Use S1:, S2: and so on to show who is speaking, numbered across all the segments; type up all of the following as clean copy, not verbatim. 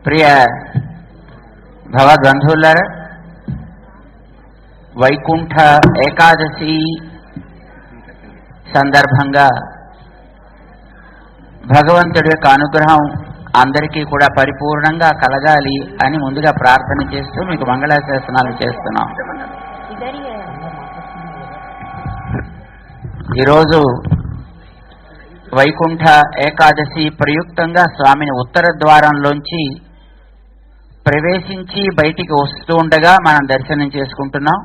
S1: ప్రియ భగవద్బంధువులారా, వైకుంఠ ఏకాదశి సందర్భంగా భగవంతుడి యొక్క అనుగ్రహం అందరికీ కూడా పరిపూర్ణంగా కలగాలి అని ముందుగా ప్రార్థన చేస్తూ మీకు మంగళాశాసనాలు చేస్తున్నాం. ఈరోజు వైకుంఠ ఏకాదశి ప్రయుక్తంగా స్వామిని ఉత్తర ద్వారంలోంచి ప్రవేశించి బయటికి వస్తూ ఉండగా మనం దర్శనం చేసుకుంటున్నాం.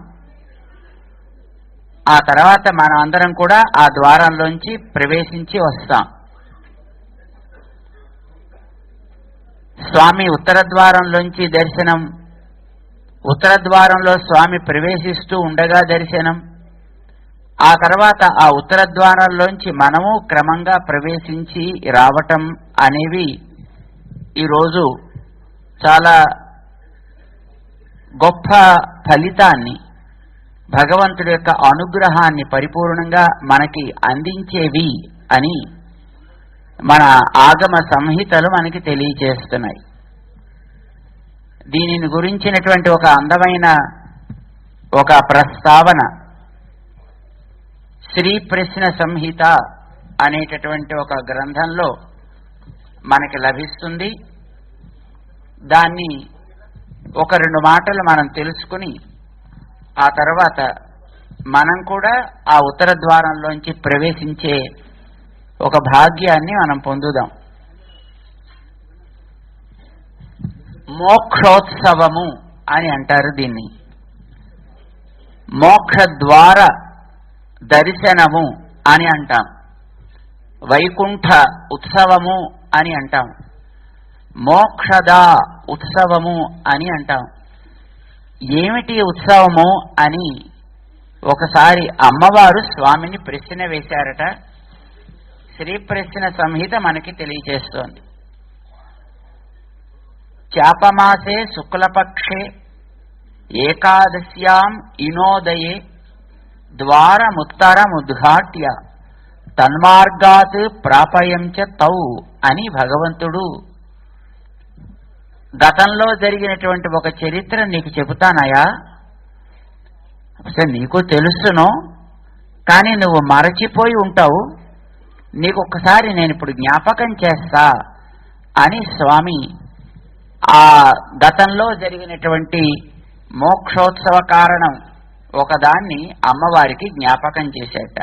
S1: ఆ తర్వాత మనం అందరం కూడా ఆ ద్వారంలోంచి ప్రవేశించి వస్తాం. స్వామి ఉత్తర ద్వారంలోంచి దర్శనం, ఉత్తర ద్వారంలో స్వామి ప్రవేశిస్తూ ఉండగా దర్శనం, ఆ తర్వాత ఆ ఉత్తర ద్వారంలోంచి మనము క్రమంగా ప్రవేశించి రావటం అనేవి ఈరోజు చాలా గొప్ప ఫలితాన్ని, భగవంతుడి యొక్క అనుగ్రహాన్ని పరిపూర్ణంగా మనకి అందించేవి అని మన ఆగమ సంహితలు మనకి తెలియజేస్తున్నాయి. దీనిని గురించినటువంటి ఒక అందమైన ఒక ప్రస్తావన శ్రీ ప్రశ్న సంహిత అనేటటువంటి ఒక గ్రంథంలో మనకి లభిస్తుంది. దాన్ని ఒక రెండు మాటలు మనం తెలుసుకుని ఆ తర్వాత మనం కూడా ఆ ఉత్తర ద్వారంలోంచి ప్రవేశించే ఒక భాగ్యాన్ని మనం పొందుదాం. మోక్షోత్సవము అని అంటారు దీన్ని. మోక్ష ద్వార దర్శనము అని అంటాం. వైకుంఠ ఉత్సవము అని అంటాం. మోక్షద ఉత్సవము అని అంటాం. ఏమిటి ఉత్సవము అని ఒకసారి అమ్మవారు స్వామిని ప్రశ్న వేశారట. శ్రీ ప్రశ్న సంహిత మనకి తెలియజేస్తోంది. చాపమాసే శుక్లపక్షే ఏకాదశ్యాం ఇనోదయే ద్వారముత్తరముద్ఘాట్య తన్మార్గాత్ ప్రాపయంచ తౌ అని భగవంతుడు గతంలో జరిగినటువంటి ఒక చరిత్ర నీకు చెబుతానయా, అసలు నీకు తెలుసును కానీ నువ్వు మరచిపోయి ఉంటావు, నీకు ఒక్కసారి నేను ఇప్పుడు జ్ఞాపకం చేస్తా అని స్వామి ఆ గతంలో జరిగినటువంటి మోక్షోత్సవ కారణం ఒకదాన్ని అమ్మవారికి జ్ఞాపకం చేసేట.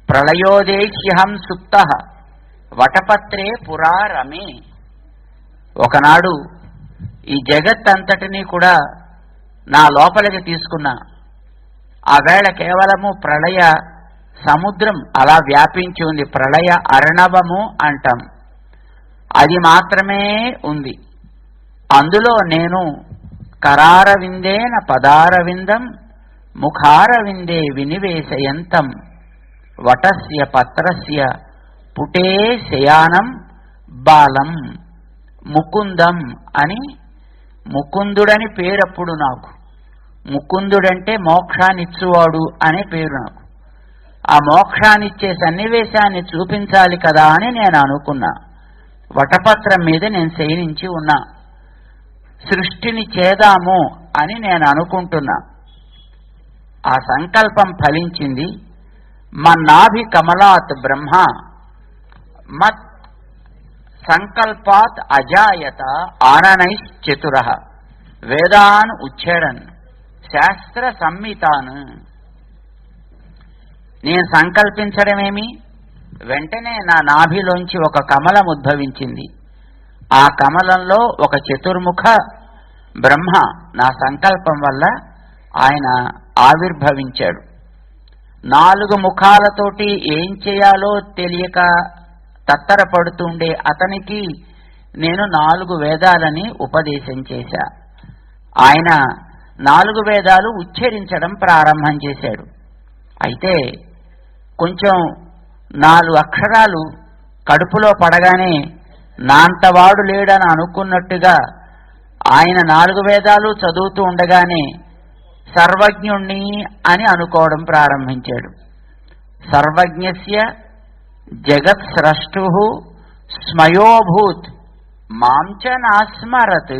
S1: ప్రళయోదేహ్యహం సుప్త వటపత్రే పురారమే. ఒకనాడు ఈ జగత్తంతటినీ కూడా నా లోపలికి తీసుకున్నా. ఆ వేళ కేవలము ప్రళయ సముద్రం అలా వ్యాపించి ఉంది. ప్రళయ అర్ణవము అంటాం, అది మాత్రమే ఉంది. అందులో నేను కరారవిందేన పదారవిందం ముఖారవిందే వినివేశయంతం వటస్య పత్రస్య పుటే శయానం బాలం ముకుందం అని. ముకుందుడని పేరప్పుడు నాకు. ముకుందుడంటే మోక్షాన్నిచ్చువాడు అనే పేరు నాకు. ఆ మోక్షాన్నిచ్చే సన్నివేశాన్ని చూపించాలి కదా అని నేను అనుకున్నా. వటపత్రం మీద నేను శయనించి ఉన్నా. సృష్టిని చేద్దాము అని నేను అనుకుంటున్నా. ఆ సంకల్పం ఫలించింది. మన్నాభి కమలాత్ బ్రహ్మ మత్ సంకల్పాత్ అజాయత ఆననైశ్చతుర వేదాన్ ఉచ్ఛరన్ శాస్త్ర సంహితాన్. నేను సంకల్పించడమేమి, వెంటనే నా నాభిలోంచి ఒక కమలం ఉద్భవించింది. ఆ కమలంలో ఒక చతుర్ముఖ బ్రహ్మ నా సంకల్పం వల్ల ఆయన ఆవిర్భవించాడు. 4 ముఖాలతోటి ఏం చేయాలో తెలియక తత్తరపడుతుండే అతనికి నేను 4 వేదాలని ఉపదేశం చేశా. ఆయన 4 వేదాలు ఉచ్చరించడం ప్రారంభం చేశాడు. అయితే కొంచెం 4 అక్షరాలు కడుపులో పడగానే నాంతవాడు లేడని అనుకున్నట్టుగా ఆయన 4 వేదాలు చదువుతూ ఉండగానే సర్వజ్ఞుణ్ణి అని అనుకోవడం ప్రారంభించాడు. సర్వజ్ఞస్య జగత్ స్రష్టు స్మయోభూత్ మాంచ నాస్మరత్.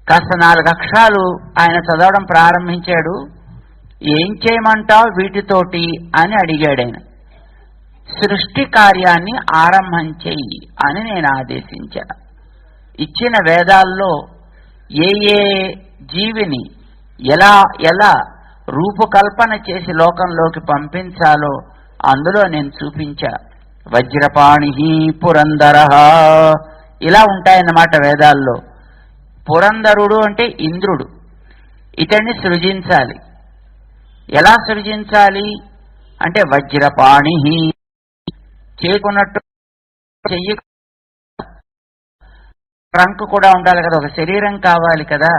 S1: కాస్త 4 అక్షరాలు ఆయన చదవడం ప్రారంభించాడు. ఏం చేయమంటావు వీటితోటి అని అడిగాడు ఆయన. సృష్టి కార్యాన్ని ఆరంభం చెయ్యి అని నేను ఆదేశించాను. ఇచ్చిన వేదాల్లో ఏ ఏ జీవిని ఎలా ఎలా రూపకల్పన చేసి లోకంలోకి పంపించాలో అందులో నేను చూపించా. వజ్రపాణి పురందర ఇలా ఉంటాయన్నమాట వేదాల్లో. పురందరుడు అంటే ఇంద్రుడు. ఇతన్ని సృజించాలి. ఎలా సృజించాలి అంటే వజ్రపాణి, చేకున్నట్టు చెయ్యి, ట్రంక్ కూడా ఉండాలి కదా, ఒక శరీరం కావాలి కదా.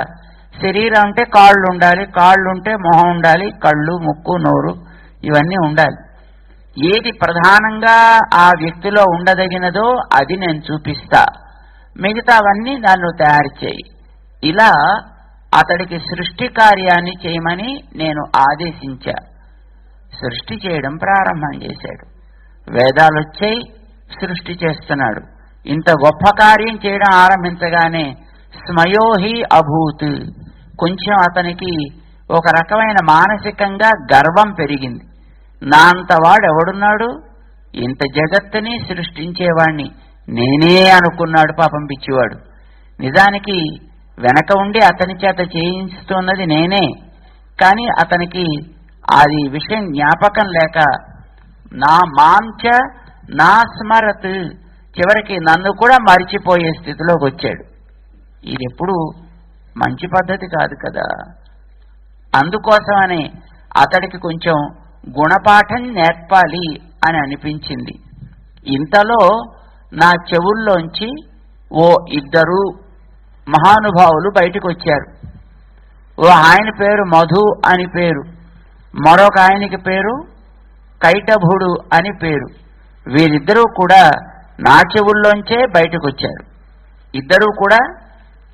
S1: శరీరం అంటే కాళ్ళు ఉండాలి, కాళ్ళు ఉంటే మొహం ఉండాలి, కళ్ళు ముక్కు నోరు ఇవన్నీ ఉండాలి. ఏది ప్రధానంగా ఆ వ్యక్తిలో ఉండదగినదో అది నేను చూపిస్తా, మిగతావన్నీ నన్ను తయారు చేయి. ఇలా అతడికి సృష్టి కార్యాన్ని చేయమని నేను ఆదేశించా. సృష్టి చేయడం ప్రారంభం చేశాడు. వేదాలు వచ్చాయి, సృష్టి చేస్తున్నాడు. ఇంత గొప్ప కార్యం చేయడం ఆరంభించగానే స్మయోహి అభూత్, కొంచెం అతనికి ఒక రకమైన మానసికంగా గర్వం పెరిగింది. నా అంతవాడు ఎవడున్నాడు, ఇంత జగత్తుని సృష్టించేవాణ్ణి నేనే అనుకున్నాడు పాపం పిచ్చివాడు. నిజానికి వెనక ఉండి అతని చేత చేయిస్తున్నది నేనే, కానీ అతనికి అది విషయం జ్ఞాపకం లేక నా మాంచ నా స్మరత్, చివరికి నన్ను కూడా మరిచిపోయే స్థితిలోకి వచ్చాడు. ఇది ఎప్పుడు మంచి పద్ధతి కాదు కదా. అందుకోసమని అతడికి కొంచెం గుణపాఠం నేర్పాలి అని అనిపించింది. ఇంతలో నా చెవుల్లోంచి ఓ 2 మహానుభావులు బయటకు వచ్చారు. ఓ ఆయన పేరు మధు అని పేరు, మరొక ఆయనకి పేరు కైటభుడు అని పేరు. వీరిద్దరూ కూడా నా చెవుల్లోంచే బయటకు వచ్చారు. ఇద్దరూ కూడా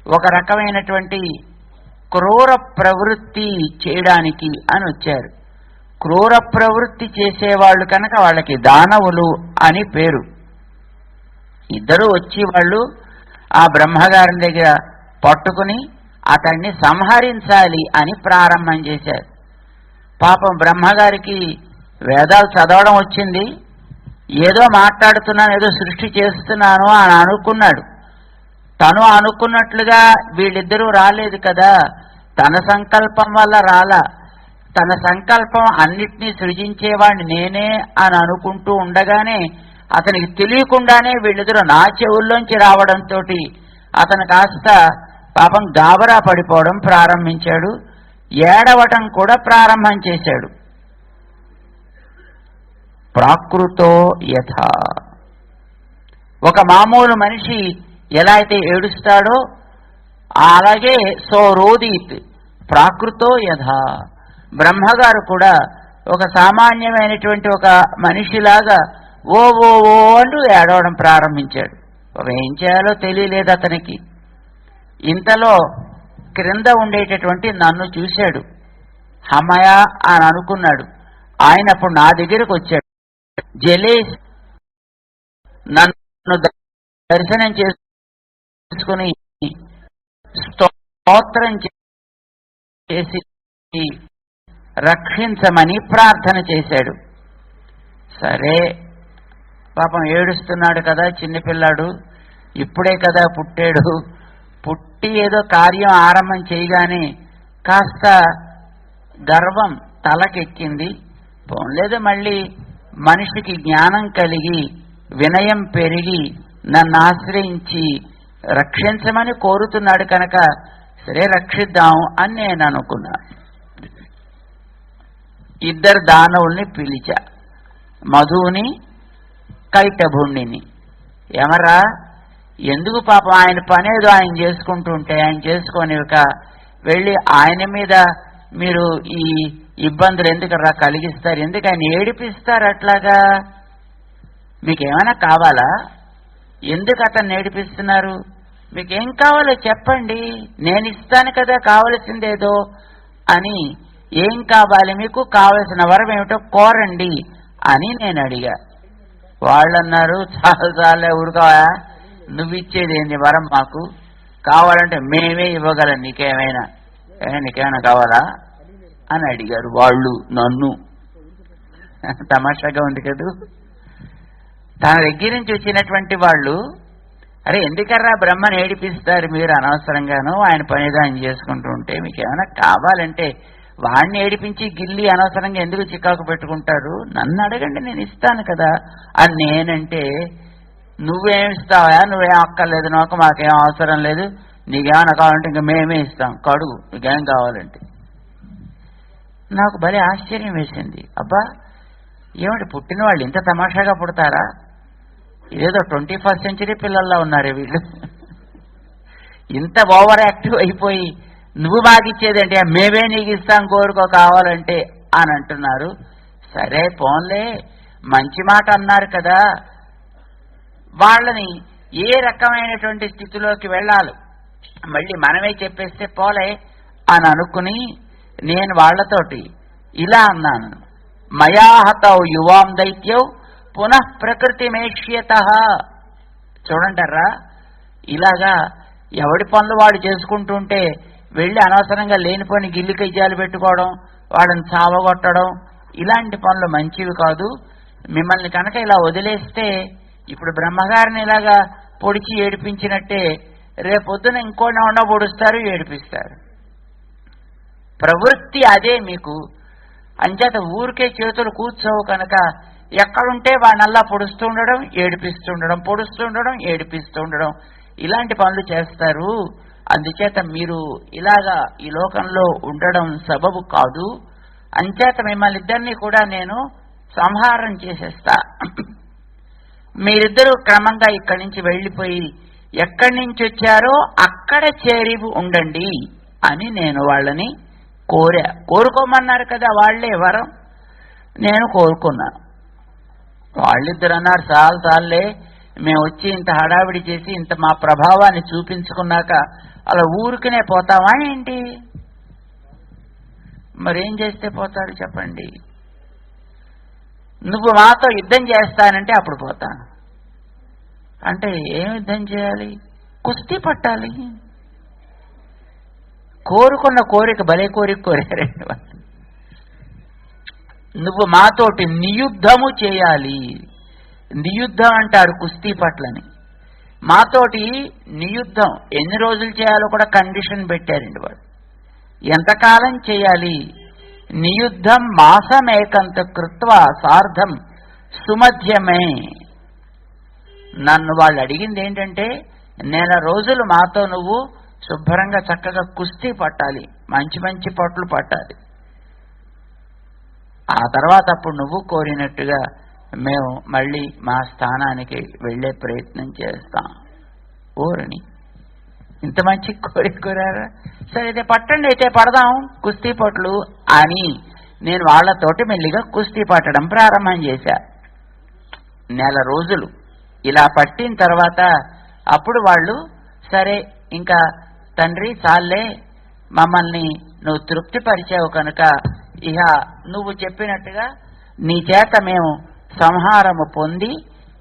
S1: ఒక రకమైనటువంటి క్రూర ప్రవృత్తి చేయడానికి అని వచ్చారు. క్రూర ప్రవృత్తి చేసేవాళ్ళు కనుక వాళ్ళకి దానవులు అని పేరు. ఇద్దరు వచ్చి వాళ్ళు ఆ బ్రహ్మగారి దగ్గర పట్టుకుని అతన్ని సంహరించాలి అని ప్రారంభం చేశారు. పాపం బ్రహ్మగారికి వేదాలు చదవడం వచ్చింది, ఏదో మాట్లాడుతున్నాను, ఏదో సృష్టి చేస్తున్నాను అని అనుకున్నాడు. తను అనుకున్నట్లుగా వీళ్ళిద్దరూ రాలేదు కదా, తన సంకల్పం వల్ల రాలా. తన సంకల్పం అన్నిటినీ సృజించేవాడిని నేనే అని అనుకుంటూ ఉండగానే అతనికి తెలియకుండానే వీళ్ళిద్దరూ నా చెవుల్లోంచి రావడంతో అతను కాస్త పాపం గాబరా పడిపోవడం ప్రారంభించాడు. ఏడవటం కూడా ప్రారంభం చేశాడు. ప్రాకృతో యథా, ఒక మామూలు మనిషి ఎలా అయితే ఏడుస్తాడో అలాగే సోరోదీత్ ప్రాకృతో యథా, బ్రహ్మగారు కూడా ఒక సామాన్యమైనటువంటి ఒక మనిషిలాగా ఓ ఓ ఓ అంటూ ఏడవడం ప్రారంభించాడు. ఏం చేయాలో తెలియలేదు అతనికి. ఇంతలో క్రింద ఉండేటటువంటి నన్ను చూశాడు. హమయ అని అనుకున్నాడు. ఆయన అప్పుడు నా దగ్గరకు వచ్చాడు. జలేష్ నన్ను దర్శనం చేసుకుని స్తోత్రం చేసి రక్షించమని ప్రార్థన చేశాడు. సరే, పాపం ఏడుస్తున్నాడు కదా చిన్నపిల్లాడు, ఇప్పుడే కదా పుట్టాడు, పుట్టి ఏదో కార్యం ఆరంభం చేయగానే కాస్త గర్వం తలకెక్కింది. పోన్లేదు, మళ్ళీ మనిషికి జ్ఞానం కలిగి వినయం పెరిగి నన్ను ఆశ్రయించి రక్షించమని కోరుతున్నాడు కనుక సరే రక్షిద్దాం అని నేను అనుకున్నా. 2 దానవుల్ని పిలిచా, మధుని కైటభుణ్ణిని. ఏమరా, ఎందుకు పాపం ఆయన పనేదో ఆయన చేసుకుంటుంటే ఆయన చేసుకొనిక వెళ్ళి ఆయన మీద మీరు ఈ ఇబ్బందులు ఎందుకు కలిగిస్తారు, ఎందుకు ఆయన ఏడిపిస్తారు అట్లాగా? మీకేమైనా కావాలా? ఎందుకు అతన్ని ఏడిపిస్తున్నారు? మీకేం కావాలో చెప్పండి, నేను ఇస్తాను కదా కావలసిందేదో అని. ఏం కావాలి మీకు, కావలసిన వరం ఏమిటో కోరండి అని నేను అడిగా. వాళ్ళన్నారు, చాలా ఊరుకోవా, నువ్విచ్చేది ఏంది వరం మాకు, కావాలంటే మేమే ఇవ్వగలం, నీకేమైనా కావాలా అని అడిగారు వాళ్ళు నన్ను. తమాషాగా ఉంది కదూ. తన దగ్గర నుంచి వచ్చినటువంటి వాళ్ళు, అరే ఎందుకర్రా బ్రహ్మను ఏడిపిస్తారు మీరు అనవసరంగాను, ఆయన పనిగా ఆయన చేసుకుంటూ ఉంటే, మీకు ఏమైనా కావాలంటే వాడిని ఏడిపించి గిల్లి అనవసరంగా ఎందుకు చికాకు పెట్టుకుంటారు, నన్ను అడగండి నేను ఇస్తాను కదా అని నేనంటే, నువ్వేమిస్తావా, నువ్వేం అక్కర్లేదు నాకు, మాకేం అవసరం లేదు, నీకేమైనా కావాలంటే ఇంకా మేమే ఇస్తాం, కడుగు నీకేం కావాలంటే. నాకు భలే ఆశ్చర్యం వేసింది. అబ్బా ఏమిటి పుట్టిన వాళ్ళు ఇంత తమాషాగా పుడతారా, ఇదేదో 21st century పిల్లల్లో ఉన్నారే వీళ్ళు, ఇంత ఓవర్ యాక్టివ్ అయిపోయి నువ్వు మాకిచ్చేదంటే మేమే నీకు ఇస్తాం కోరుకో కావాలంటే అని అంటున్నారు. సరే పోన్లే మంచి మాట అన్నారు కదా, వాళ్ళని ఏ రకమైనటువంటి స్థితిలోకి వెళ్ళాలి మళ్ళీ మనమే చెప్పేస్తే పోలే అని అనుకుని నేను వాళ్లతోటి ఇలా అన్నాను, మయాహతౌ యువాం దైత్యౌ పునః ప్రకృతి మేష్యత. చూడంటారా, ఇలాగా ఎవడి పనులు వాడు చేసుకుంటుంటే వెళ్ళి అనవసరంగా లేనిపోని గిల్లి కజ్జాలు పెట్టుకోవడం, వాళ్ళని చావగొట్టడం, ఇలాంటి పనులు మంచివి కాదు. మిమ్మల్ని కనుక ఇలా వదిలేస్తే ఇప్పుడు బ్రహ్మగారిని ఇలాగా పొడిచి ఏడిపించినట్టే రేపొద్దున ఇంకోటి ఉండ పొడుస్తారు, ఏడిపిస్తారు. ప్రవృత్తి అదే మీకు. అంచేత ఊరికే చేతులు కూర్చోవు కనుక ఎక్కడుంటే వాడినల్లా పొడుస్తూ ఉండడం, ఏడిపిస్తూ ఉండడం, పొడుస్తూ ఉండడం, ఏడిపిస్తూ ఉండడం, ఇలాంటి పనులు చేస్తారు. అందుచేత మీరు ఇలాగా ఈ లోకంలో ఉండడం సబబు కాదు. అంచేత మిమ్మల్ని ఇద్దరినీ కూడా నేను సంహారం చేసేస్తా. మీరిద్దరూ క్రమంగా ఇక్కడి నుంచి వెళ్ళిపోయి ఎక్కడి నుంచి వచ్చారో అక్కడ చేరి ఉండండి అని నేను వాళ్ళని కోరుకోమన్నారు కదా, వాళ్లే వరం, నేను కోరుకున్నా. వాళ్ళిద్దరు అన్నారు, చాలే మేము వచ్చి ఇంత హడావిడి చేసి ఇంత మా ప్రభావాన్ని చూపించుకున్నాక అలా ఊరికనే పోతావా ఏంటి, మరేం చేస్తే పోతాడు చెప్పండి. నువ్వు మాతో యుద్ధం చేస్తానంటే అప్పుడు పోతాను అంటే ఏం యుద్ధం చేయాలి, కుస్తీ పట్టాలి. కోరుకున్న కోరిక భలే కోరిక కోరారండి వాళ్ళు. నువ్వు మాతోటి నియుద్ధము చేయాలి, నియుద్ధం అంటారు కుస్తీ పట్లని. మాతోటి నియుద్ధం ఎన్ని రోజులు చేయాలో కూడా కండిషన్ పెట్టారండి వాళ్ళు. ఎంతకాలం చేయాలి, నియుద్ధం మాసమేకంత కృత్వా సార్ధం సుమధ్యమే. నన్ను వాళ్ళు అడిగింది ఏంటంటే, నెల రోజులు మాతో నువ్వు శుభ్రంగా చక్కగా కుస్తీ పట్టాలి, మంచి మంచి పట్లు పట్టాలి. ఆ తర్వాత అప్పుడు నువ్వు కోరినట్టుగా మేము మళ్ళీ మా స్థానానికి వెళ్ళే ప్రయత్నం చేస్తాం. ఓరని ఇంత మంచి కోరారా, సరే అయితే పట్టండి, అయితే పడదాం కుస్తీ పట్లు అని నేను వాళ్లతోటి మెల్లిగా కుస్తీ పట్టడం ప్రారంభం చేశా. నెల రోజులు ఇలా పట్టిన తర్వాత అప్పుడు వాళ్ళు సరే ఇంకా తండ్రి చాలే మమ్మల్ని నువ్వు తృప్తిపరిచావు కనుక ఇహ నువ్వు చెప్పినట్టుగా నీ చేత మేము సంహారము పొంది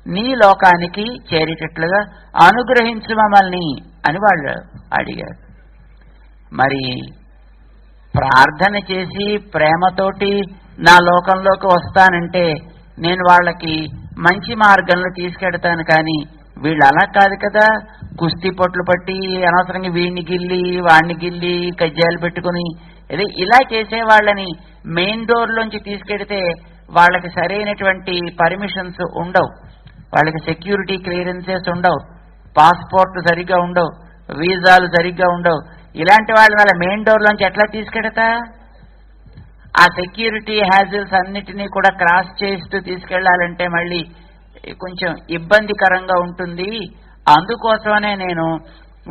S1: నీ లోకానికి చేరేటట్లుగా అనుగ్రహించు మమ్మల్ని అని వాళ్ళు అడిగారు. మరి ప్రార్థన చేసి ప్రేమతోటి నా లోకంలోకి వస్తానంటే నేను వాళ్ళకి మంచి మార్గంలో తీసుకెడతాను, కానీ వీళ్ళు అలా కాదు కదా, కుస్తీ పొట్లు పట్టి అనవసరంగా వీడిని గిల్లి వాడిని గిల్లి కజ్జాలు పెట్టుకుని ఇలా చేసే వాళ్ళని మెయిన్ డోర్లోంచి తీసుకెడితే వాళ్ళకి సరైనటువంటి పర్మిషన్స్ ఉండవు, వాళ్ళకి సెక్యూరిటీ క్లియరెన్సెస్ ఉండవు, పాస్పోర్ట్ సరిగ్గా ఉండవు, వీసాలు సరిగ్గా ఉండవు. ఇలాంటి వాళ్ళ మెయిన్ డోర్లోంచి ఎట్లా తీసుకెడతా, ఆ సెక్యూరిటీ హ్యాజిల్స్ అన్నిటినీ కూడా క్రాస్ చేస్తూ తీసుకెళ్లాలంటే మళ్ళీ కొంచెం ఇబ్బందికరంగా ఉంటుంది. అందుకోసమనే నేను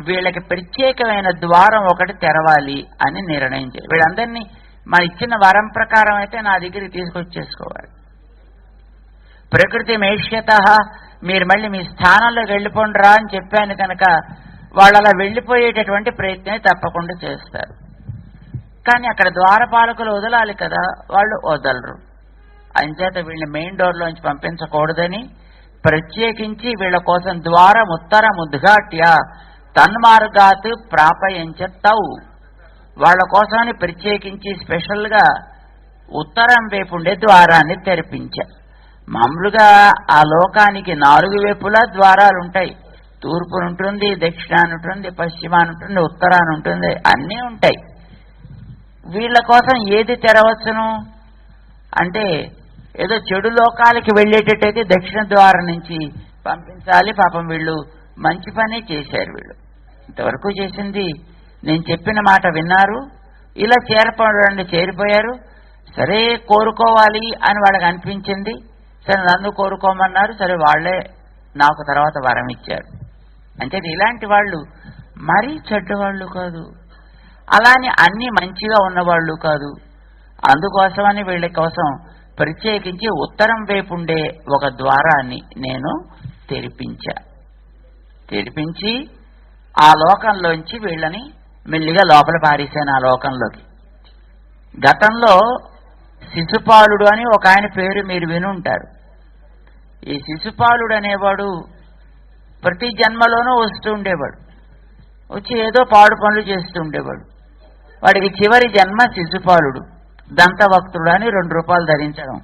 S1: వీళ్ళకి ప్రత్యేకమైన ద్వారం ఒకటి తెరవాలి అని నిర్ణయం చేయాలి. వీళ్ళందరినీ మా ఇచ్చిన వరం ప్రకారం అయితే నా దగ్గరికి తీసుకొచ్చేసుకోవాలి. ప్రకృతి మేష్యత, మీరు మళ్ళీ మీ స్థానంలోకి వెళ్ళిపోండిరా అని చెప్పాను కనుక వాళ్ళు అలా వెళ్ళిపోయేటటువంటి ప్రయత్నం తప్పకుండా చేస్తారు. కానీ అక్కడ ద్వారపాలకులు వదలాలి కదా, వాళ్ళు వదలరు. అంచేత వీళ్ళని మెయిన్ డోర్లోంచి పంపించకూడదని ప్రత్యేకించి వీళ్ళ కోసం ద్వారం ఉత్తరం ఉద్ఘాట్య తన్మార్గాత్ ప్రాపయంచ తౌ, వాళ్ళ కోసమని ప్రత్యేకించి స్పెషల్గా ఉత్తరం వైపు ఉండే ద్వారాన్ని తెరిపించారు. మామూలుగా ఆ లోకానికి 4 వైపులా ద్వారాలు ఉంటాయి. తూర్పునుంటుంది, దక్షిణానుంటుంది, పశ్చిమానుంటుంది, ఉత్తరానుంటుంది, అన్నీ ఉంటాయి. వీళ్ళ కోసం ఏది తెరవచ్చును అంటే ఏదో చెడు లోకాలకి వెళ్ళేటట్టయితే దక్షిణ ద్వారం నుంచి పంపించాలి. పాపం వీళ్ళు మంచి పని చేశారు. వీళ్ళు ఇంతవరకు చేసింది నేను చెప్పిన మాట విన్నారు, ఇలా చేరిపోయారు. సరే కోరుకోవాలి అని వాళ్ళకి అనిపించింది, సరే నన్ను కోరుకోమన్నారు, సరే వాళ్లే నాకు తర్వాత వరం ఇచ్చారు. అంటే ఇలాంటి వాళ్ళు మరీ చెడ్డవాళ్ళు కాదు, అలానే అన్ని మంచిగా ఉన్నవాళ్ళు కాదు. అందుకోసమని వీళ్ళ కోసం ప్రత్యేకించి ఉత్తరం వైపు ఉండే ఒక ద్వారాన్ని నేను తెరిపించి ఆ లోకంలోంచి వీళ్ళని మెల్లిగా లోపల పారేశాను. ఆ లోకంలోకి గతంలో శిశుపాలుడు అని ఒక ఆయన పేరు మీరు వినుంటారు. ఈ శిశుపాలుడు అనేవాడు ప్రతి జన్మలోనూ వస్తూ ఉండేవాడు, వచ్చి ఏదో పాడు పనులు చేస్తూ ఉండేవాడు. వాడికి చివరి జన్మ శిశుపాలుడు, దంతవక్తుడు అని 2 రూపాయలు ధరించడం.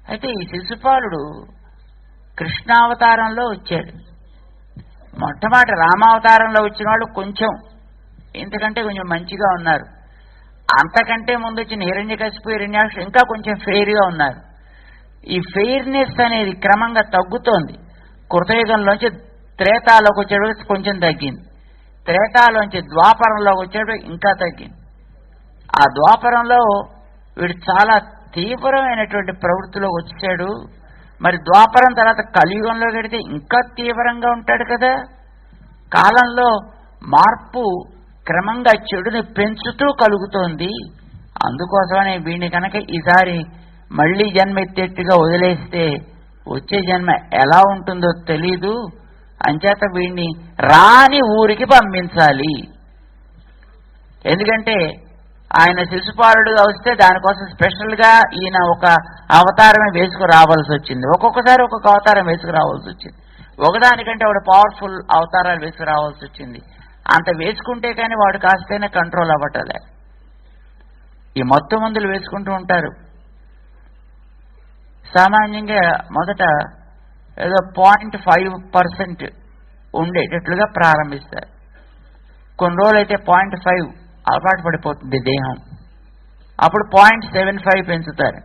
S1: అయితే ఈ శిశుపాలుడు కృష్ణావతారంలో వచ్చాడు. మొట్టమొదటి రామావతారంలో వచ్చిన వాళ్ళు కొంచెం ఇంతకంటే కొంచెం మంచిగా ఉన్నారు. అంతకంటే ముందు వచ్చిన హిరణ్యకశిపు, హిరణ్యాక్షుడు ఇంకా కొంచెం ఫెయిర్గా ఉన్నారు. ఈ ఫెయిర్నెస్ అనేది క్రమంగా తగ్గుతోంది. కృతయుగంలోంచి త్రేతాలోకి వచ్చేటప్పుడు కొంచెం తగ్గింది, త్రేతాలోంచి ద్వాపరంలోకి వచ్చేటప్పుడు ఇంకా తగ్గింది. ఆ ద్వాపరంలో వీడు చాలా తీవ్రమైనటువంటి ప్రవృత్తిలోకి వచ్చాడు. మరి ద్వాపరం తర్వాత కలియుగంలో పెడితే ఇంకా తీవ్రంగా ఉంటాడు కదా. కాలంలో మార్పు క్రమంగా చెడుని పెంచుతూ కలుగుతోంది. అందుకోసమనే వీడిని కనుక ఈసారి మళ్ళీ జన్మ ఎత్తేట్టుగా వదిలేస్తే వచ్చే జన్మ ఎలా ఉంటుందో తెలీదు. అంచేత వీడిని రాని ఊరికి పంపించాలి. ఎందుకంటే ఆయన శిశుపాలుడుగా వస్తే దానికోసం స్పెషల్గా ఈయన ఒక అవతారమే వేసుకురావాల్సి వచ్చింది. ఒక్కొక్కసారి ఒక్కొక్క అవతారం వేసుకురావాల్సి వచ్చింది. ఒకదానికంటే వాడు పవర్ఫుల్ అవతారాలు వేసుకురావాల్సి వచ్చింది. అంత వేసుకుంటే కానీ వాడు కాస్తేనే కంట్రోల్ అవ్వటలే. ఈ మత్తు మందులు వేసుకుంటూ ఉంటారు. సామాన్యంగా మొదట ఏదో 0.5% ఉండేటట్లుగా ప్రారంభిస్తారు. కొన్ని రోజులైతే 0.5 అలవాటు పడిపోతుంది దేహం. అప్పుడు 0.75 పెంచుతారు.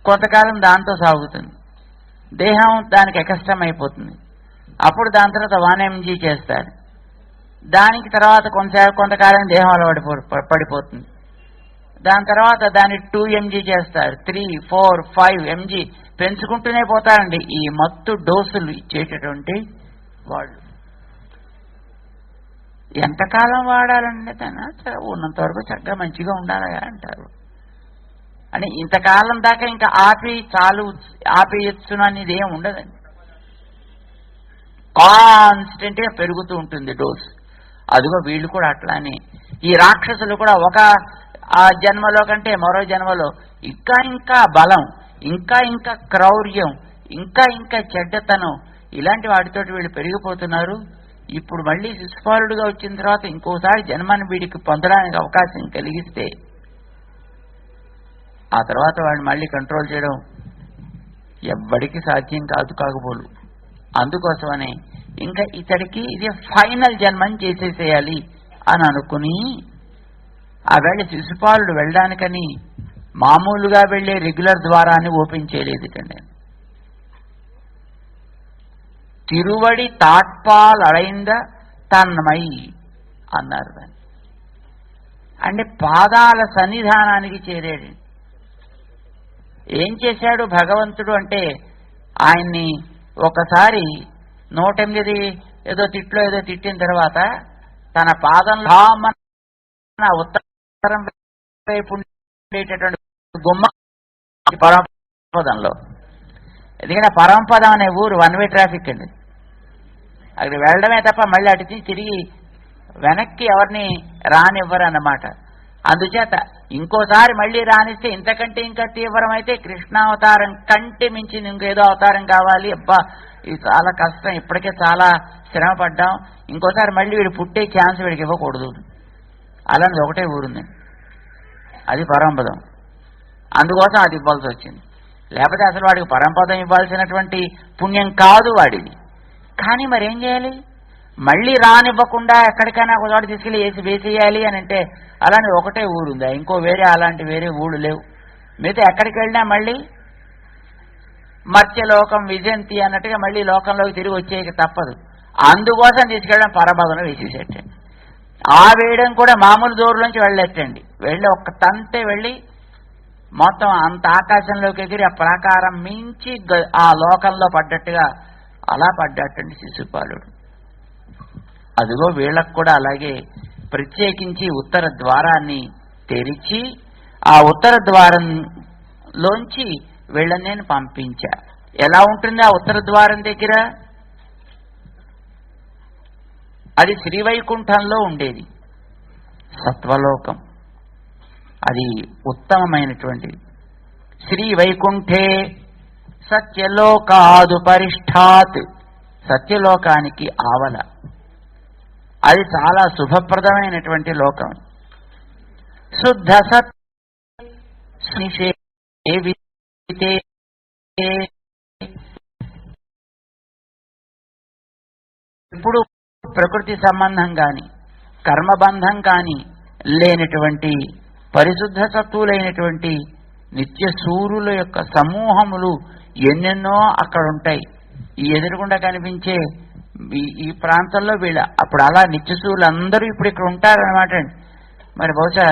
S1: కొంతకాలం దాంతో సాగుతుంది. దేహం దానికి కష్టమైపోతుంది. అప్పుడు దాని తర్వాత 1 mg చేస్తారు. దానికి తర్వాత కొంతకాలం దేహం అలవాటు పడిపోతుంది. దాని తర్వాత దాన్ని 2 mg చేస్తారు, 3, 4, 5 mg పెంచుకుంటూనే పోతారండి ఈ మత్తు డోసులు ఇచ్చేటటువంటి వాళ్ళు. ఎంతకాలం వాడాలండి తన ఉన్నంత వరకు చక్కగా మంచిగా ఉండాలి అంటారు. అని ఇంతకాలం దాకా ఇంకా ఆపేయచ్చును అనేది ఏం ఉండదండి. కాన్స్టెంట్గా పెరుగుతూ ఉంటుంది డోసు. అదిగో వీళ్ళు కూడా అట్లానే. ఈ రాక్షసులు కూడా ఒక ఆ జన్మలో కంటే మరో జన్మలో ఇంకా ఇంకా బలం, ఇంకా ఇంకా క్రౌర్యం, ఇంకా ఇంకా చెడ్డతనం, ఇలాంటి వాటితోటి వీళ్ళు పెరిగిపోతున్నారు. ఇప్పుడు మళ్ళీ శిశుపాలుడుగా వచ్చిన తర్వాత ఇంకోసారి జన్మాన్ని వీడికి పొందడానికి అవకాశం కలిగిస్తే ఆ తర్వాత వాడిని మళ్ళీ కంట్రోల్ చేయడం ఎవ్వడికి సాధ్యం కాకపోలు. అందుకోసమనే ఇంకా ఇతడికి ఇది ఫైనల్ జన్మని చేసేసేయాలి అని అనుకుని ఆ వేళ శిశుపాలుడు వెళ్ళడానికని మామూలుగా వెళ్ళే రెగ్యులర్ ద్వారాన్ని ఓపెన్ చేయలేదు కండి. తిరువడి తాట్పాల్ అడైంద తన్మై అన్నారు దాన్ని. అంటే పాదాల సన్నిధానానికి చేరాడు. ఏం చేశాడు భగవంతుడు అంటే ఆయన్ని ఒకసారి 108 ఏదో తిట్టిన తర్వాత తన పాదంలో ఉత్తరం వైపు ఉండేటటువంటి గుమ్మ పరమపదంలో, ఎందుకంటే పరమపదం అనే ఊరు 1 వే ట్రాఫిక్ అండి. అక్కడ వెళ్ళడమే తప్ప మళ్ళీ అటు తిరిగి వెనక్కి ఎవరిని రానివ్వరు అన్నమాట. అందుచేత ఇంకోసారి మళ్ళీ రానిస్తే ఇంతకంటే ఇంకా తీవ్రమైతే కృష్ణావతారం కంటే మించింది ఇంకేదో అవతారం కావాలి, అబ్బా ఇది చాలా కష్టం, ఇప్పటికే చాలా శ్రమ పడ్డాం, ఇంకోసారి మళ్ళీ వీడు పుట్టే ఛాన్స్ వీడికి ఇవ్వకూడదు. అలాంటిది ఒకటే ఊరుంది, అది పరమపదం. అందుకోసం అది ఇవ్వాల్సి వచ్చింది. లేకపోతే అసలు వాడికి పరమపదం ఇవ్వాల్సినటువంటి పుణ్యం కాదు వాడిది. కానీ మరేం చేయాలి? మళ్ళీ రానివ్వకుండా ఎక్కడికైనా ఒక చోట తీసుకెళ్ళి వేసేయాలి అని అంటే అలాంటి ఒకటే ఊరుందా? ఇంకో అలాంటి వేరే ఊళ్ళు లేవు. మిగతా ఎక్కడికి వెళ్ళినా మళ్ళీ మత్స్యలోకం విజంతి అన్నట్టుగా మళ్ళీ లోకంలోకి తిరిగి వచ్చేకి తప్పదు. అందుకోసం తీసుకెళ్ళడం పరపదను వేసేసేటండి. ఆ వేయడం కూడా మామూలు దూరంలోంచి వెళ్ళేటండి. వెళ్ళి ఒక్క తంతే వెళ్ళి మొత్తం అంత ఆకాశంలోకి ఎగిరి ఆ ప్రాకారం మించి ఆ లోకంలో పడ్డట్టుగా అలా పడ్డట్టండి శిశుపాలుడు. అదిగో వీళ్ళకు కూడా అలాగే ప్రత్యేకించి ఉత్తర ద్వారాన్ని తెరిచి ఆ ఉత్తర ద్వారంలోంచి వీళ్ళని నేను పంపించా. ఎలా ఉంటుంది ఆ ఉత్తర ద్వారం దగ్గర? అది శ్రీవైకుంఠంలో ఉండేది సత్వలోకం, అది ఉత్తమమైనటువంటిది. శ్రీవైకుంఠే సత్యలోకాదు పరిష్ఠాత్, సత్యలోకానికి ఆవల. అది చాలా శుభప్రదమైనటువంటి లోకం. శుద్ధ సత్య ఇప్పుడు ప్రకృతి సంబంధం కాని కర్మబంధం కాని లేనటువంటి పరిశుద్ధ సత్తులైనటువంటి నిత్య సూర్యుల యొక్క సమూహములు ఎన్నెన్నో అక్కడ ఉంటాయి. ఈ ఎదురుగుండా కనిపించే ఈ ప్రాంతంలో వీళ్ళ అప్పుడు అలా నిత్య సూర్యులు అందరూ ఇప్పుడు ఇక్కడ ఉంటారనమాట అండి. మరి బహుశా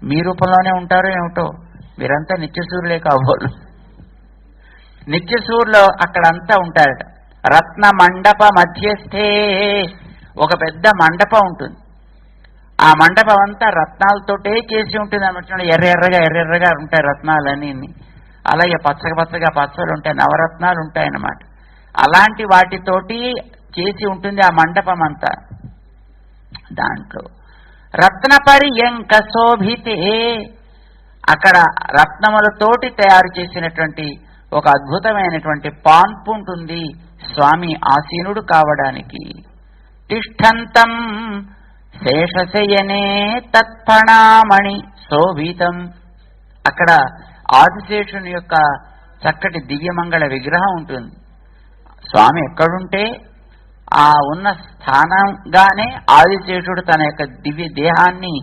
S1: మీ రూపంలోనే ఉంటారో ఏమిటో, మీరంతా నిత్య సూర్యులే కాబోలు. నిత్య సూర్యులు అక్కడంతా ఉంటారట. రత్న మండప మధ్యస్థే, ఒక పెద్ద మండపం ఉంటుంది. ఆ మండపం అంతా రత్నాలతోటే చేసి ఉంటుంది అన్నమాట. ఎర్రెర్రగా ఉంటాయి రత్నాలన్నీ. అలాగే పచ్చగా పచ్చలు ఉంటాయి, నవరత్నాలు ఉంటాయన్నమాట. అలాంటి వాటితోటి చేసి ఉంటుంది ఆ మండపం అంతా. దాంట్లో రత్నపర్యంక శోభితే, అక్కడ రత్నములతోటి తయారు చేసినటువంటి ఒక అద్భుతమైనటువంటి పాన్పు ఉంటుంది స్వామి ఆసీనుడు కావడానికి. తిష్టంతం శేషశయనే తత్ఫణామణి శోభితం, అక్కడ ఆదిశేషుని యొక్క చక్కటి దివ్యమంగళ విగ్రహం ఉంటుంది. స్వామి ఎక్కడుంటే ఆ ఉన్న స్థానంగానే ఆదిశేషుడు తన యొక్క దివ్య దేహాన్ని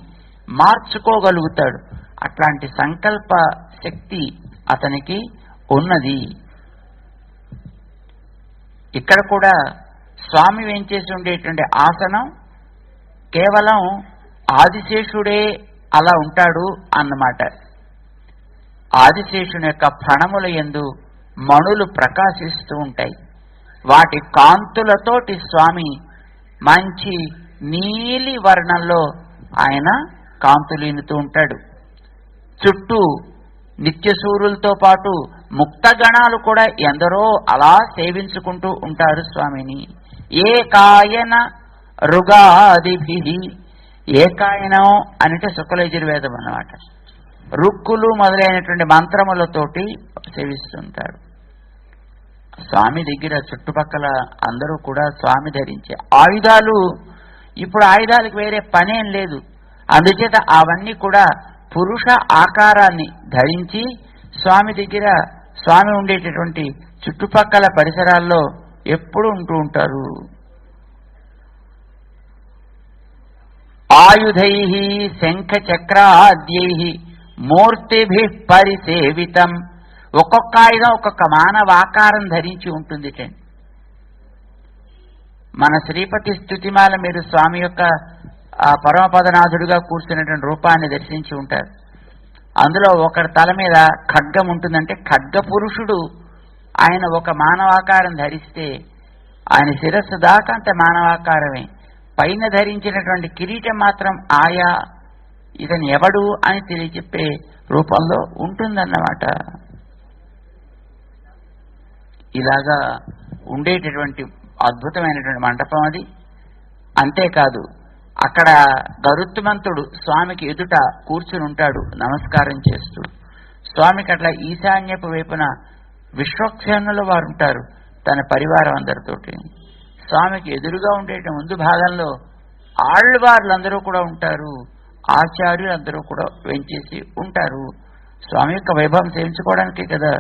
S1: మార్చుకోగలుగుతాడు. అట్లాంటి సంకల్ప శక్తి అతనికి ఉన్నది. ఇక్కడ కూడా స్వామి వేంచేసి ఉండేటువంటి ఆసనం కేవలం ఆదిశేషుడే అలా ఉంటాడు అన్నమాట. ఆదిశేషుని యొక్క ఫణముల యందు మణులు ప్రకాశిస్తూ ఉంటాయి. వాటి కాంతులతోటి స్వామి మంచి నీలి వర్ణంలో ఆయన కాంతులీనుతూ ఉంటాడు. చుట్టూ నిత్య సూర్యులతో పాటు ముక్తగణాలు కూడా ఎందరో అలా సేవించుకుంటూ ఉంటారు స్వామిని. ఏకాయన రుగాదిభి, ఏకాయనం అంటే శుక్లయజుర్వేదం అన్నమాట. రుక్కులు మొదలైనటువంటి మంత్రములతోటి సేవిస్తుంటారు. స్వామి దగ్గర చుట్టుపక్కల అందరూ కూడా స్వామి ధరించే ఆయుధాలు, ఇప్పుడు ఆయుధాలకు వేరే పనేం లేదు. అందుచేత అవన్నీ కూడా పురుష ఆకారాన్ని ధరించి స్వామి దగ్గర, స్వామి ఉండేటటువంటి చుట్టుపక్కల పరిసరాల్లో ఎప్పుడు ఉంటూ ఉంటారు. ఆయుధై శంఖ చక్రాద్యై మూర్తిభి పరిసేవితం, ఒక్కొక్క ఆయుధం ఒక్కొక్క మానవాకారం ధరించి ఉంటుంది. మన శ్రీపతి స్తుతిమాల మీరు స్వామి యొక్క ఆ పరమపదనాథుడిగా కూర్చున్నటువంటి రూపాన్ని దర్శించి ఉంటారు. అందులో ఒకరి తల మీద ఖడ్గం ఉంటుందంటే ఖడ్గ పురుషుడు ఆయన ఒక మానవాకారం ధరిస్తే ఆయన శిరస్సు దాకా అంత మానవాకారమే. పైన ధరించినటువంటి కిరీటం మాత్రం ఆయా ఇతను ఎవడు అని తెలియచెప్పే రూపంలో ఉంటుందన్నమాట. ఇలాగా ఉండేటటువంటి అద్భుతమైనటువంటి మండపం అది. అంతేకాదు అక్కడ గరుత్మంతుడు స్వామికి ఎదుట కూర్చుని ఉంటాడు నమస్కారం చేస్తూ. స్వామికి అట్లా ఈశాన్యపు వైపున విశ్వక్సేనుల వారు ఉంటారు తన పరివారం అందరితోటి. స్వామికి ఎదురుగా ఉండే ముందు భాగంలో ఆళ్వార్లందరూ కూడా ఉంటారు, ఆచార్యులందరూ కూడా వెంచేసి ఉంటారు. స్వామి యొక్క వైభవం సేవించుకోవడానికి కదా.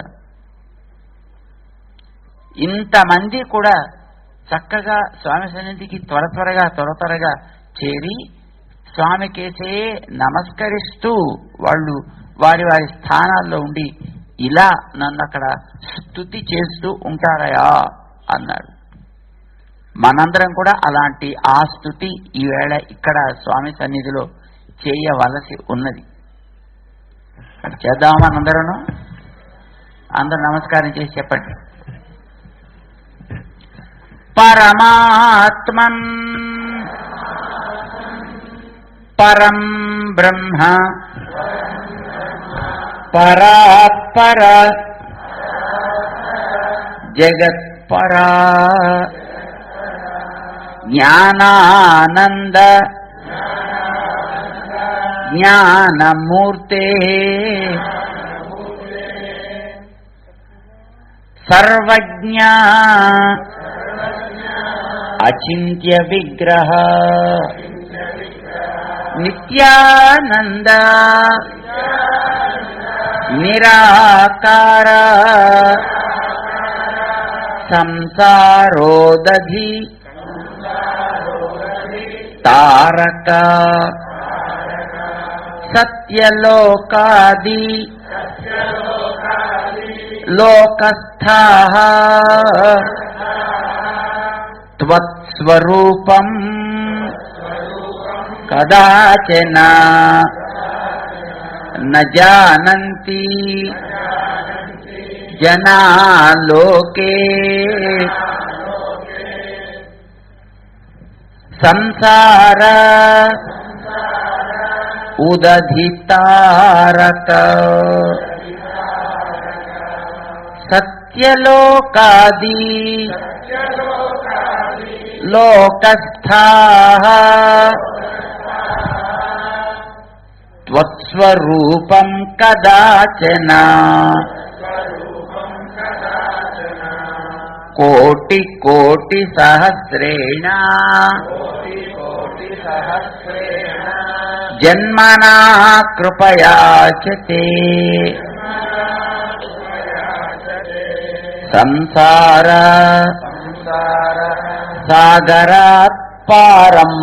S1: ఇంతమంది కూడా చక్కగా స్వామి సన్నిధికి త్వరగా చేరి స్వామికేసే నమస్కరిస్తూ వాళ్ళు వారి వారి స్థానాల్లో ఉండి ఇలా నన్ను అక్కడ స్తుతి చేస్తూ ఉంటారయా అన్నాడు. మనందరం కూడా అలాంటి ఆ స్తుతి ఈవేళ ఇక్కడ స్వామి సన్నిధిలో చేయవలసి ఉన్నది. అది చేద్దామా మనందరూ? అందరూ నమస్కారం చేసి చెప్పండి. పరమాత్మన్ పరం బ్రహ్మ పరాత్పర జగత్పరా జ్ఞానానంద జ్ఞానమూర్తే సర్వజ్ఞ అచింత్య విగ్రహ నిత్యానంద నిరాకార సంసారోదధి తారక సత్యలోకాది లోకస్థః త్వత్స్వరూపం కదాచన న జానంతి జనా లోకే సంసార ఉదధితారక సత్యలోకాది లోకస్థః త్వత్స్వరూపం కదాచన కోటి కోటి సహస్రేణ జన్మనా కృపయాచతే సంసార సాగరాత్ పారం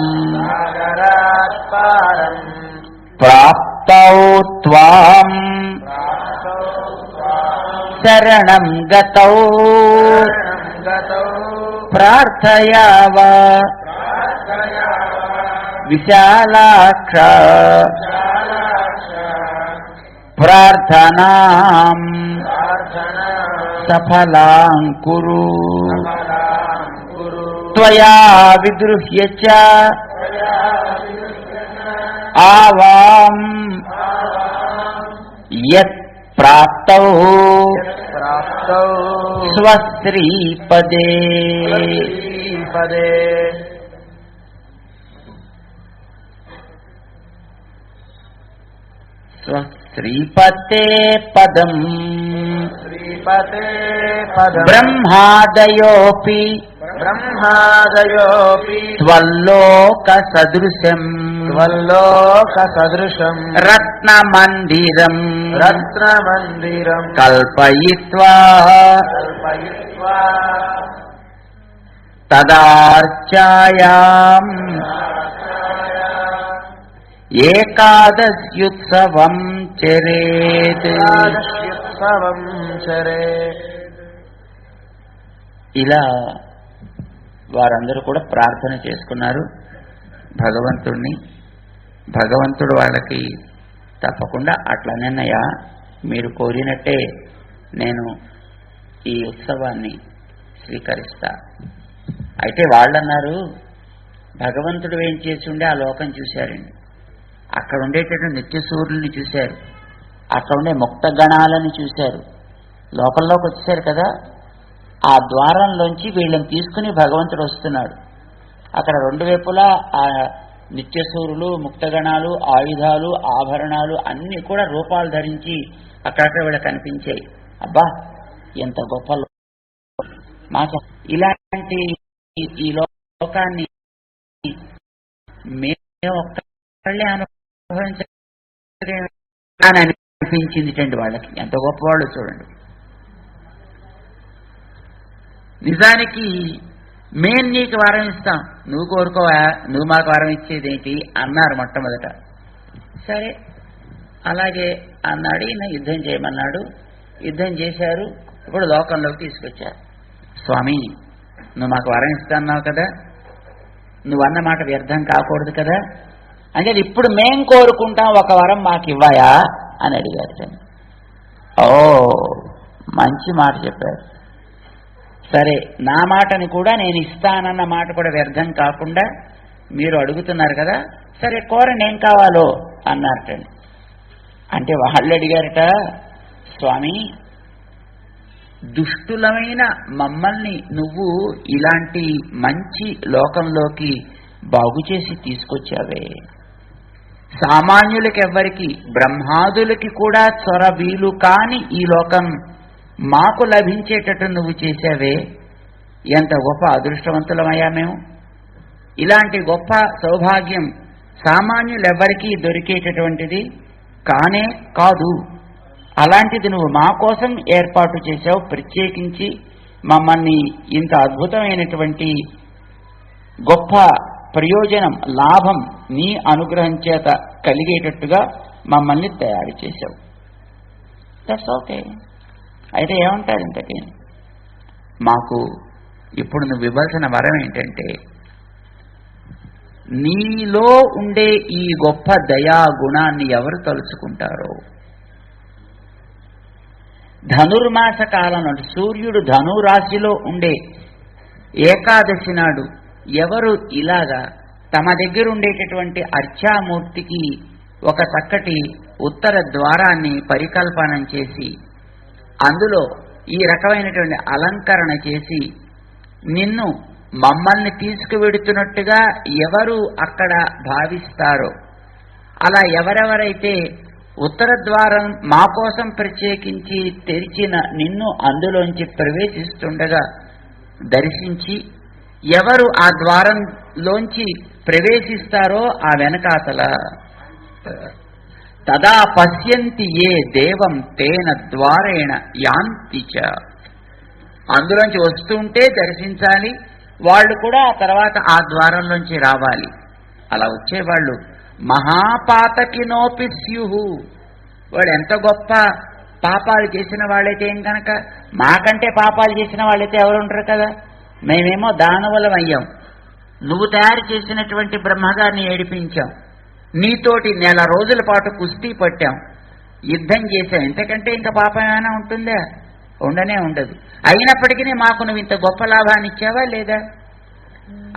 S1: ప్రాప్తౌ త్వాం శరణం గతౌ ప్రార్థయావ విశాలాక్ష ప్రార్థనాం సఫలాం కురు త్వయా విద్రుహ్య చ ఆవాం యత్ ప్రాప్తౌ స్వశ్రీపదే స్వశ్రీపతే పదం బ్రహ్మాదయోపి త్వల్లోక సదృశం రత్నమందిరం కల్పయిత్వా తదార్చాయాం ఏకాదశ్యుత్సవం చరేత్. ఇలా వారందరూ కూడా ప్రార్థన చేసుకున్నారు భగవంతుడిని. భగవంతుడు వాళ్ళకి తప్పకుండా అట్లనేనయ్యా మీరు కోరినట్టే నేను ఈ ఉత్సవాన్ని స్వీకరిస్తా. అయితే వాళ్ళన్నారు భగవంతుడు ఏం చేసి ఉండే ఆ లోకం చూశారండి. అక్కడ ఉండేటటువంటి నిత్య సూర్యుల్ని చూశారు, అక్కడ ఉండే ముక్త గణాలని చూశారు. లోకంలోకి వచ్చేసారు కదా, ఆ ద్వారంలోంచి వీళ్ళని తీసుకుని భగవంతుడు వస్తున్నాడు. అక్కడ రెండు వైపులా ఆ నిత్యసూరులు, ముక్తగణాలు, ఆయుధాలు, ఆభరణాలు అన్నీ కూడా రూపాలు ధరించి అక్కడక్కడ వీళ్ళ కనిపించాయి. అబ్బా ఎంత గొప్ప ఇలాంటి ఈ లోకాన్ని మేము ఒక్కళ్ళే అనుభవించని అనిపించింది వాళ్ళకి. ఎంత గొప్పవాళ్ళు చూడండి. నిజానికి మేం నీకు వరం ఇస్తాం, నువ్వు కోరుకోవా, నువ్వు మాకు వరం ఇచ్చేదేంటి అన్నారు మొట్టమొదట. సరే అలాగే అన్నాడు. ఈయన యుద్ధం చేయమన్నాడు. యుద్ధం చేశారు. ఇప్పుడు లోకంలోకి తీసుకొచ్చారు. స్వామి నువ్వు మాకు వరం ఇస్తున్నావు కదా, నువ్వు అన్న మాట వ్యర్థం కాకూడదు కదా, అంటే ఇప్పుడు మేం కోరుకుంటాం, ఒక వరం మాకు ఇవ్వాయా అని అడిగారు. ఓ మంచి మాట చెప్పారు. సరే నా మాటని కూడా నేను ఇస్తానన్న మాట కూడా వ్యర్థం కాకుండా మీరు అడుగుతున్నారు కదా, సరే కోరండి ఏం కావాలో అన్నారటండి. అంటే వాళ్ళు అడిగారట, స్వామి దుష్టులమైన మమ్మల్ని నువ్వు ఇలాంటి మంచి లోకంలోకి బాగు చేసి తీసుకొచ్చావే, సామాన్యులకెవ్వరికి బ్రహ్మాదులకి కూడా చొర వీలు కాని ఈ లోకం మాకు లభించేటట్టు నువ్వు చేశావే, ఎంత గొప్ప అదృష్టవంతులమయ్యా మేము. ఇలాంటి గొప్ప సౌభాగ్యం సామాన్యులెవ్వరికీ దొరికేటటువంటిది కానే కాదు. అలాంటిది నువ్వు మా కోసం ఏర్పాటు చేశావు, ప్రత్యేకించి మమ్మల్ని ఇంత అద్భుతమైనటువంటి గొప్ప ప్రయోజనం, లాభం నీ అనుగ్రహం చేత కలిగేటట్టుగా మమ్మల్ని తయారు చేశావు. That's okay. అయితే ఏమంటారు ఇంతకీ, మాకు ఇప్పుడు నువ్వు ఇవ్వాల్సిన వరం ఏంటంటే, నీలో ఉండే ఈ గొప్ప దయా గుణాన్ని ఎవరు తలుచుకుంటారో, ధనుర్మాస కాలం నుండి సూర్యుడు ధనురాశిలో ఉండే ఏకాదశి నాడు ఎవరు ఇలాగా తమ దగ్గర ఉండేటటువంటి అర్చామూర్తికి ఒక చక్కటి ఉత్తర ద్వారాన్ని పరికల్పనం చేసి అందులో ఈ రకమైనటువంటి అలంకరణ చేసి నిన్ను మమ్మల్ని తీసుకువెడుతున్నట్టుగా ఎవరు అక్కడ భావిస్తారో, అలా ఎవరెవరైతే ఉత్తర ద్వారం మా కోసం ప్రత్యేకించి తెరిచిన నిన్ను అందులోంచి ప్రవేశిస్తుండగా దర్శించి ఎవరు ఆ ద్వారంలోంచి ప్రవేశిస్తారో ఆ వెనకాతల తదా పశ్యంతి ఏ దేవం తేన ద్వారేణ యాంతి చ, అందులోంచి వస్తుంటే దర్శించాలి, వాళ్ళు కూడా ఆ తర్వాత ఆ ద్వారంలోంచి రావాలి. అలా వచ్చేవాళ్ళు మహాపాతకినోపి స్యుహు, వాడు ఎంత గొప్ప పాపాలు చేసిన వాళ్ళైతే ఏం కనుక, మాకంటే పాపాలు చేసిన వాళ్ళైతే ఎవరుంటారు కదా, మేమేమో దానవులం అయ్యాం, నువ్వు తయారు చేసినటువంటి బ్రహ్మగారిని ఏడిపించాం, నీతోటి నెల రోజుల పాటు కుస్తీ పట్టాం, యుద్ధం చేశాం, ఇంతకంటే ఇంకా పాపం ఏమైనా ఉంటుందా? ఉండనే ఉండదు. అయినప్పటికీ మాకు నువ్వు ఇంత గొప్ప లాభాన్ని ఇచ్చావా లేదా?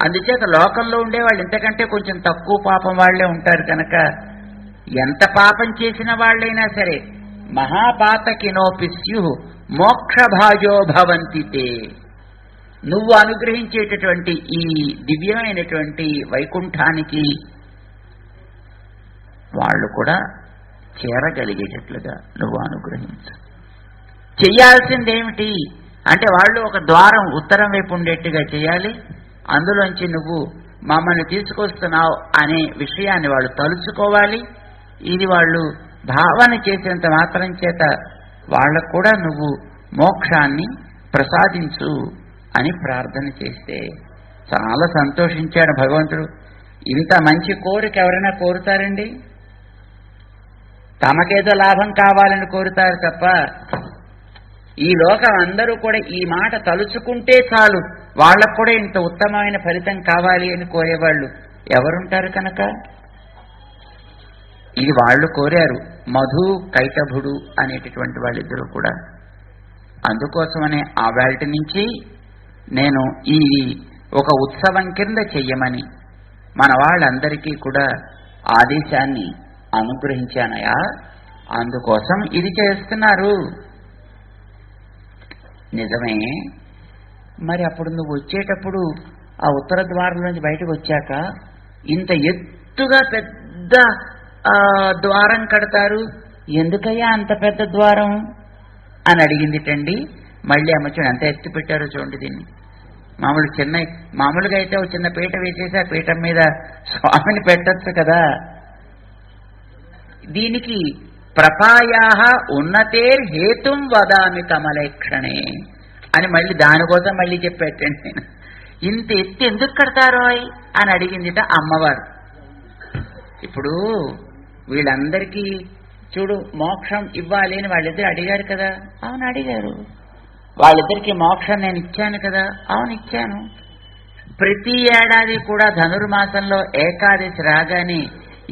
S1: అందుచేత లోకంలో ఉండేవాళ్ళు ఇంతకంటే కొంచెం తక్కువ పాపం వాళ్లే ఉంటారు కనుక ఎంత పాపం చేసిన వాళ్ళైనా సరే మహాపాతకినోపి స్యు మోక్షభాజో భవంతితే, నువ్వు అనుగ్రహించేటటువంటి ఈ దివ్యమైనటువంటి వైకుంఠానికి వాళ్ళు కూడా చేరగలిగేటట్లుగా నువ్వు అనుగ్రహించు. చెయ్యాల్సిందేమిటి అంటే వాళ్ళు ఒక ద్వారం ఉత్తరం వైపు ఉండేట్టుగా చేయాలి, అందులోంచి నువ్వు మమ్మల్ని తీసుకొస్తున్నావు అనే విషయాన్ని వాళ్ళు తలుచుకోవాలి. ఇది వాళ్ళు భావన చేసేంత మాత్రం చేత వాళ్ళకు కూడా నువ్వు మోక్షాన్ని ప్రసాదించు అని ప్రార్థన చేస్తే చాలా సంతోషించాడు భగవంతుడు. ఇంత మంచి కోరిక ఎవరైనా కోరుతారండి? తమకేదో లాభం కావాలని కోరుతారు తప్ప ఈ లోకం అందరూ కూడా ఈ మాట తలుచుకుంటే చాలు వాళ్ళకు కూడా ఇంత ఉత్తమమైన ఫలితం కావాలి అని కోరేవాళ్ళు ఎవరుంటారు కనుక ఇది వాళ్ళు కోరారు. మధు కైటభుడు అనేటటువంటి వాళ్ళిద్దరూ కూడా. అందుకోసమనే ఆ వేళ నుంచి నేను ఈ ఒక ఉత్సవం కింద చెయ్యమని మన వాళ్ళందరికీ కూడా ఆదేశాన్ని అనుగ్రహించానయా, అందుకోసం ఇది చేస్తున్నారు. నిజమే. మరి అప్పుడు నువ్వు వచ్చేటప్పుడు ఆ ఉత్తర ద్వారం నుంచి బయటకు వచ్చాక ఇంత ఎత్తుగా పెద్ద ద్వారం కడతారు, ఎందుకయ్యా అంత పెద్ద ద్వారం అని అడిగిందిటండి. మళ్ళీ అమ్మచూడు ఎంత ఎత్తు పెట్టారో చూడండి దీన్ని. మామూలుగా అయితే ఒక చిన్న పీట వేసేసి ఆ పీఠం మీద స్వామిని పెట్టచ్చు కదా. దీనికి ప్రపాయా ఉన్నతేర్ హేతుం వదామి కమలేక్షణే అని మళ్ళీ దానికోసం మళ్ళీ చెప్పేటండి నేను. ఇంత ఎత్తి ఎందుకు కడతారో అని అడిగిందిట అమ్మవారు. ఇప్పుడు వీళ్ళందరికీ చూడు మోక్షం ఇవ్వాలి అని వాళ్ళిద్దరు అడిగారు కదా. అవును అడిగారు. వాళ్ళిద్దరికీ మోక్షం నేను ఇచ్చాను కదా. అవును ఇచ్చాను. ప్రతి ఏడాది కూడా ధనుర్మాసంలో ఏకాదశి రాగానే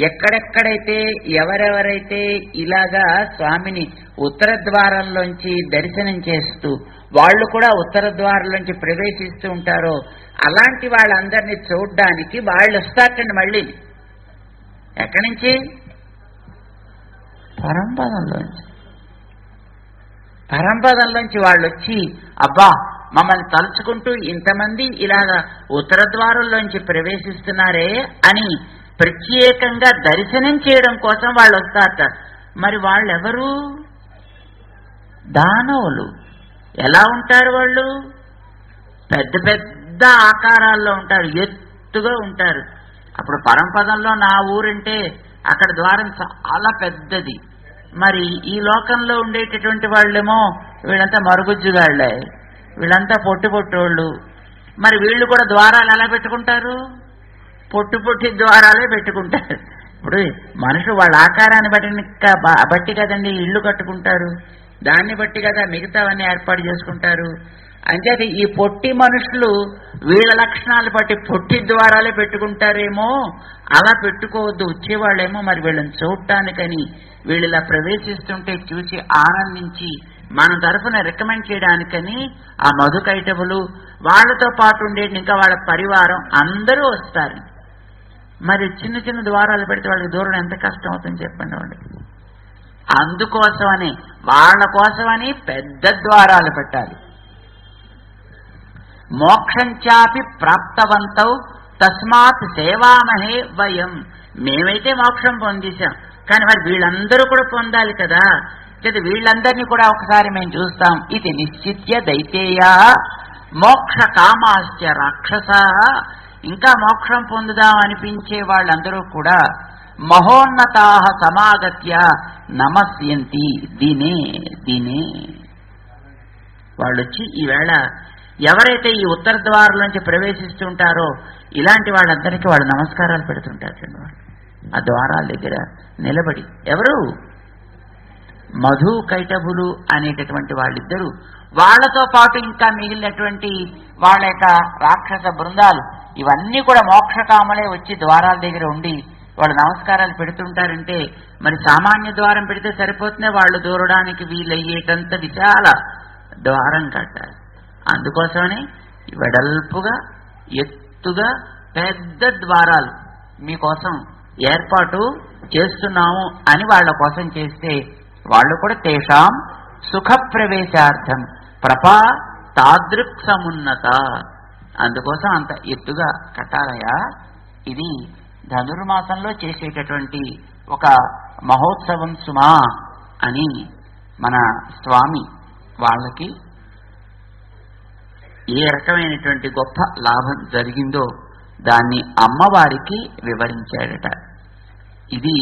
S1: ఎక్కడెక్కడైతే ఎవరెవరైతే ఇలాగా స్వామిని ఉత్తర ద్వారంలోంచి దర్శనం చేస్తూ వాళ్ళు కూడా ఉత్తర ద్వారంలోంచి ప్రవేశిస్తూ ఉంటారో అలాంటి వాళ్ళందరినీ చూడ్డానికి వాళ్ళు వస్తారండి. మళ్ళీ ఎక్కడి నుంచి? పరంపదంలోంచి వాళ్ళు వచ్చి అబ్బా మమ్మల్ని తలుచుకుంటూ ఇంతమంది ఇలాగా ఉత్తర ద్వారంలోంచి ప్రవేశిస్తున్నారే అని ప్రత్యేకంగా దర్శనం చేయడం కోసం వాళ్ళు వస్తారట. మరి వాళ్ళెవరు? దానవులు. ఎలా ఉంటారు వాళ్ళు? పెద్ద పెద్ద ఆకారాల్లో ఉంటారు, ఎత్తుగా ఉంటారు. అప్పుడు పరంపదంలో నా ఊరంటే అక్కడ ద్వారం చాలా పెద్దది. మరి ఈ లోకంలో ఉండేటటువంటి వాళ్ళేమో వీళ్ళంతా మరుగుజ్జుగాళ్లే, వీళ్ళంతా పొట్టిపొట్టోళ్ళు. మరి వీళ్ళు కూడా ద్వారాలు ఎలా పెట్టుకుంటారు? పొట్టి ద్వారాలే పెట్టుకుంటారు. ఇప్పుడు మనుషులు వాళ్ళ ఆకారాన్ని బట్టి కదండి ఇళ్ళు కట్టుకుంటారు, దాన్ని బట్టి కదా మిగతావన్నీ ఏర్పాటు చేసుకుంటారు. అంచేది ఈ పొట్టి మనుషులు వీళ్ళ లక్షణాలు బట్టి పొట్టి ద్వారాలే పెట్టుకుంటారేమో, అలా పెట్టుకోవద్దు. వచ్చేవాళ్ళేమో మరి వీళ్ళని చూడటానికని వీళ్ళు ఇలా ప్రవేశిస్తుంటే చూసి ఆనందించి మన తరఫున రికమెండ్ చేయడానికని ఆ మధుకైటవులు వాళ్ళతో పాటు ఉండేది ఇంకా వాళ్ళ పరివారం అందరూ వస్తారు. మరి చిన్న చిన్న ద్వారాలు పెడితే వాళ్ళకి దూరం ఎంత కష్టం అవుతుంది చెప్పండి వాళ్ళకి. అందుకోసమని వాళ్ళ కోసమని పెద్ద ద్వారాలు పెట్టాలి. మోక్షంచాపి ప్రాప్తవంతౌ తస్మాత్ సేవామహే వయం. మేమైతే మోక్షం పొందేశాం, కానీ మరి వీళ్ళందరూ కూడా పొందాలి కదా. వీళ్ళందరినీ కూడా ఒకసారి మేము చూస్తాం. ఇది నిశ్చిత్య దైతేయా మోక్ష కామాశ్చ రాక్షసా. ఇంకా మోక్షం పొందుదాం అనిపించే వాళ్ళందరూ కూడా మహోన్నతా సమాగత్య నమస్యంతి దీనే వాళ్ళు వచ్చి ఈవేళ ఎవరైతే ఈ ఉత్తర ద్వారంలోంచి ప్రవేశిస్తుంటారో ఇలాంటి వాళ్ళందరికీ వాళ్ళు నమస్కారాలు పెడుతుంటారు. ఆ ద్వారాల దగ్గర నిలబడి ఎవరు? మధు కైటభులు అనేటటువంటి వాళ్ళిద్దరూ, వాళ్లతో పాటు ఇంకా మిగిలినటువంటి వాళ్ళ యొక్క రాక్షస బృందాలు ఇవన్నీ కూడా మోక్షకామలే వచ్చి ద్వారాల దగ్గర ఉండి వాళ్ళు నమస్కారాలు పెడుతుంటారంటే మరి సామాన్య ద్వారం పెడితే సరిపోతుందే, వాళ్ళు దూరడానికి వీలయ్యేటంత విశాల ద్వారం కట్టాలి. అందుకోసమని వెడల్పుగా ఎత్తుగా పెద్ద ద్వారాలు మీకోసం ఏర్పాటు చేస్తున్నాము అని వాళ్ళ కోసం చేస్తే వాళ్ళు కూడా తేషాం సుఖ ప్రవేశార్థం ప్రపా తాదృక్ సమున్నత. అందుకోసం అంత ఎత్తుగా కట్టాలయా. ఇది ధనుర్మాసంలో చేసేటటువంటి ఒక మహోత్సవం సుమా అని మన స్వామి వాళ్ళకి ఏ రకమైనటువంటి గొప్ప లాభం జరిగిందో దాన్ని అమ్మవారికి వివరించాడట. ఇది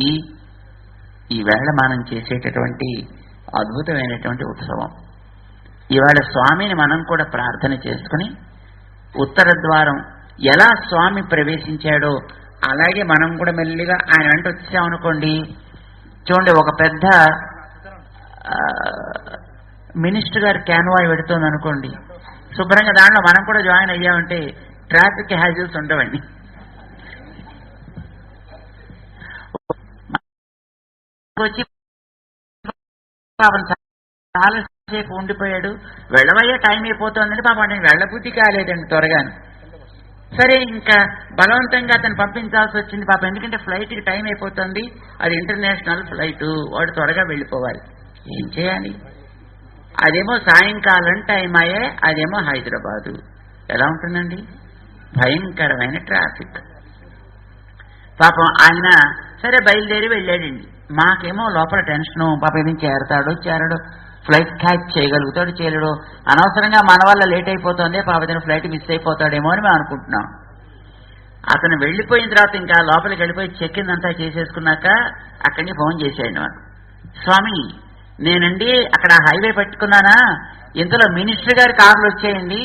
S1: ఈవేళ మనం చేసేటటువంటి అద్భుతమైనటువంటి ఉత్సవం. ఈవేళ స్వామిని మనం కూడా ప్రార్థన చేసుకుని ఉత్తర ద్వారం ఎలా స్వామి ప్రవేశించాడో అలాగే మనం కూడా మెల్లిగా ఆయన వెంట వచ్చామనుకోండి. చూడండి, ఒక పెద్ద మినిస్టర్ గారు క్యాన్వాయ్ పెడుతోంది అనుకోండి, శుభ్రంగా దాంట్లో మనం కూడా జాయిన్ అయ్యామంటే ట్రాఫిక్ హ్యాజిల్స్ ఉండవండి. వచ్చి చాలాసేపు ఉండిపోయాడు, వెళ్ళబోయే టైం అయిపోతుందంటే పాపం నేను వెళ్ళబుద్ధి కాలేదండి త్వరగాను. సరే ఇంకా బలవంతంగా అతను పంపించాల్సి వచ్చింది పాపం, ఎందుకంటే ఫ్లైట్కి టైం అయిపోతుంది, అది ఇంటర్నేషనల్ ఫ్లైట్, వాడు త్వరగా వెళ్ళిపోవాలి. ఏం చేయాలి? అదేమో సాయంకాలం టైం అయ్యే, అదేమో హైదరాబాదు. ఎలా ఉంటుందండి? భయంకరమైన ట్రాఫిక్. పాపం ఆయన సరే బయలుదేరి వెళ్ళాడండి. మాకేమో లోపల టెన్షను, పాప ఏది చేరడో ఫ్లైట్ క్యాచ్ చేయగలుగుతాడు చేయలేడు, అనవసరంగా మన వల్ల లేట్ అయిపోతుంది, పాప ఏదైనా ఫ్లైట్ మిస్ అయిపోతాడేమో అని మేము అనుకుంటున్నాం. అతను వెళ్ళిపోయిన తర్వాత ఇంకా లోపలికి వెళ్ళిపోయి చెక్ ఇన్ అంతా చేసేసుకున్నాక అక్కడిని ఫోన్ చేశాడు నాకు, స్వామి నేనండి అక్కడ హైవే పట్టుకున్నానా, ఇంతలో మినిస్టర్ గారి కార్లు వచ్చాయండి,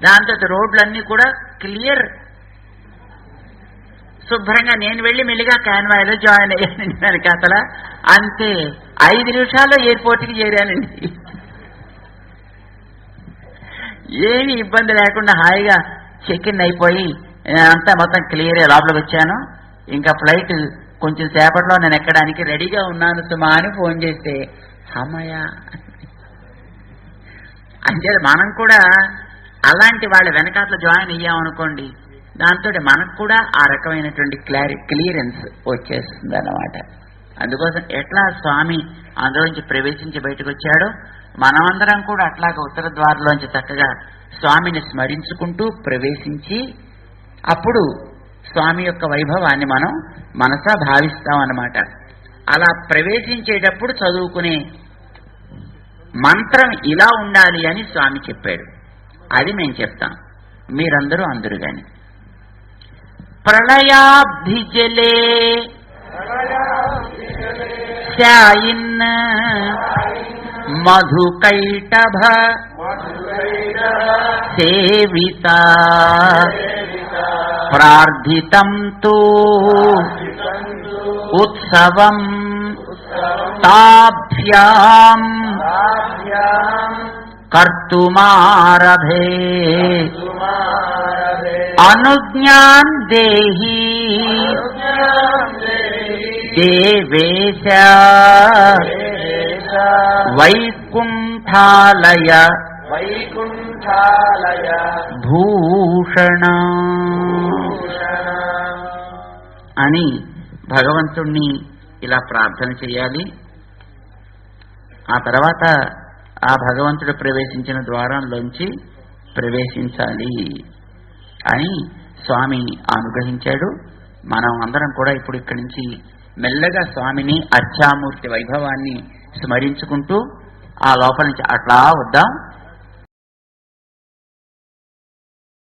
S1: దాంతో రోడ్లన్నీ కూడా క్లియర్, శుభ్రంగా నేను వెళ్ళి మెల్లిగా కాన్వాయ్లో జాయిన్ అయ్యానండి. దానికి అసలు అంతే 5 నిమిషాల్లో ఎయిర్పోర్ట్కి చేరానండి. ఏమీ ఇబ్బంది లేకుండా హాయిగా చెక్ ఇన్ అయిపోయి అంతా మొత్తం క్లియర్ లోపలికి వచ్చాను. ఇంకా ఫ్లైట్ కొంచెం సేపట్లో నేను ఎక్కడానికి రెడీగా ఉన్నాను సుమా అని ఫోన్ చేస్తే అమ్మయ్య అంటే మనం కూడా అలాంటి వాళ్ళ వెనకాతలో జాయిన్ అయ్యామనుకోండి, దాంతో మనకు కూడా ఆ రకమైనటువంటి క్లియరెన్స్ వచ్చేస్తుంది అన్నమాట. అందుకోసం ఎట్లా స్వామి అందులోంచి ప్రవేశించి బయటకు వచ్చాడో మనమందరం కూడా అట్లాగా ఉత్తర ద్వారంలోంచి చక్కగా స్వామిని స్మరించుకుంటూ ప్రవేశించి అప్పుడు స్వామి యొక్క వైభవాన్ని మనం మనసా భావిస్తాం అన్నమాట. అలా ప్రవేశించేటప్పుడు చదువుకునే మంత్రం ఇలా ఉండాలి అని స్వామి చెప్పాడు, అది మేము చెప్తాం, మీరందరూ అందరూ గాని. ప్రళయాబ్ధిజలే శాయిన్ మధుకైటభ సేవిత ప్రార్థితం తు ఉత్సవం తాభ్యాం కర్తుమారభే అనుజ్ఞాన్ దేహి దేవేశ వైకుంఠాలయ భూషణ అని భగవంతుణ్ణి ఇలా ప్రార్థన చేయాలి. ఆ తర్వాత ఆ భగవంతుడు ప్రవేశించిన ద్వారంలోంచి ప్రవేశించాలి అని స్వామి అనుగ్రహించాడు. మనం అందరం కూడా ఇప్పుడు ఇక్కడి నుంచి మెల్లగా స్వామిని అర్చామూర్తి వైభవాన్ని స్మరించుకుంటూ ఆ లోపల నుంచి అట్లా వద్దాం.